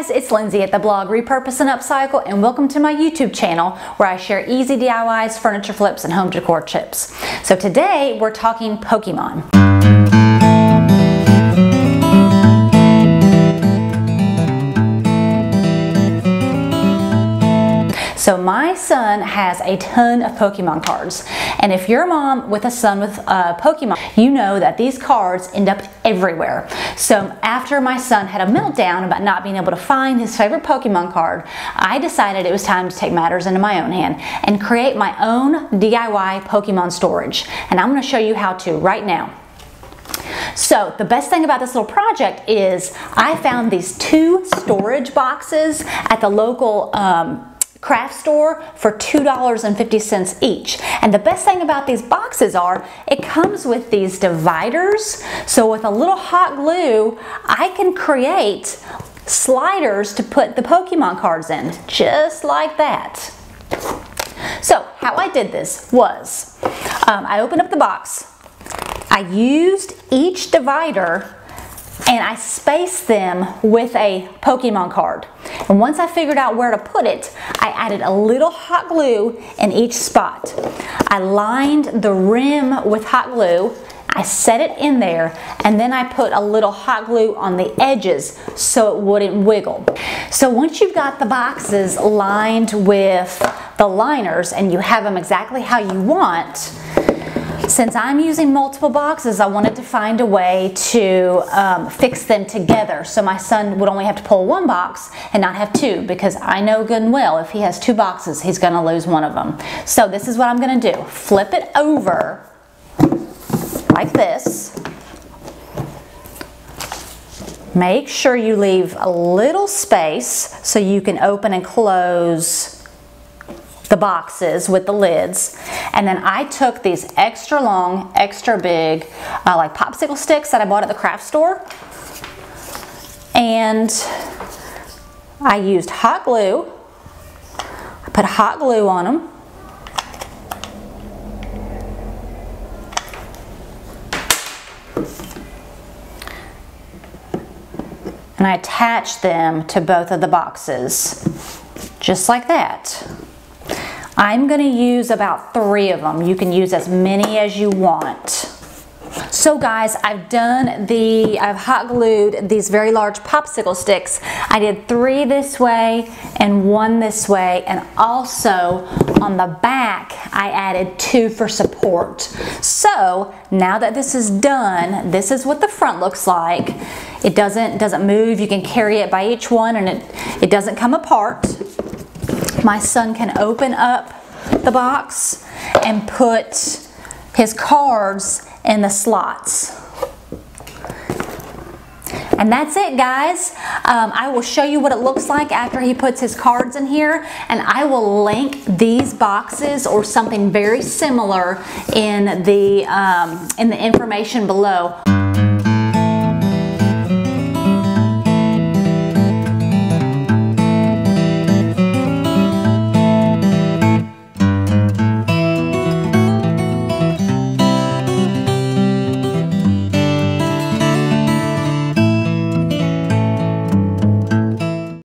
guys, it's Lindsay at the blog Repurpose and Upcycle, and welcome to my YouTube channel where I share easy DIYs, furniture flips, and home decor tips. So today we're talking Pokemon. So my son has a ton of Pokemon cards, and if you're a mom with a son with Pokemon, you know that these cards end up everywhere. So after my son had a meltdown about not being able to find his favorite Pokemon card, I decided it was time to take matters into my own hand and create my own DIY Pokemon storage. And I'm going to show you how to right now. So the best thing about this little project is I found these two storage boxes at the local craft store for $2.50 each. And the best thing about these boxes are it comes with these dividers. So with a little hot glue, I can create sliders to put the Pokemon cards in, just like that. So how I did this was, I opened up the box, I used each divider and I spaced them with a Pokemon card. And once I figured out where to put it, I added a little hot glue in each spot. I lined the rim with hot glue, I set it in there, and then I put a little hot glue on the edges so it wouldn't wiggle. So once you've got the boxes lined with the liners and you have them exactly how you want, since I'm using multiple boxes, I wanted to find a way to fix them together so my son would only have to pull one box and not have two, because I know good and well if he has two boxes, he's going to lose one of them. So this is what I'm going to do. Flip it over like this. Make sure you leave a little space so you can open and close the boxes with the lids. And then I took these extra long, extra big, like popsicle sticks that I bought at the craft store, and I used hot glue. I put hot glue on them. And I attached them to both of the boxes, just like that. I'm going to use about 3 of them. You can use as many as you want. So guys, I've hot glued these very large popsicle sticks. I did 3 this way and 1 this way, and also on the back I added 2 for support. So now that this is done, this is what the front looks like. It doesn't move. You can carry it by each one, and it doesn't come apart. My son can open up the box and put his cards in the slots. And that's it, guys. I will show you what it looks like after he puts his cards in here, and I will link these boxes or something very similar in the information below.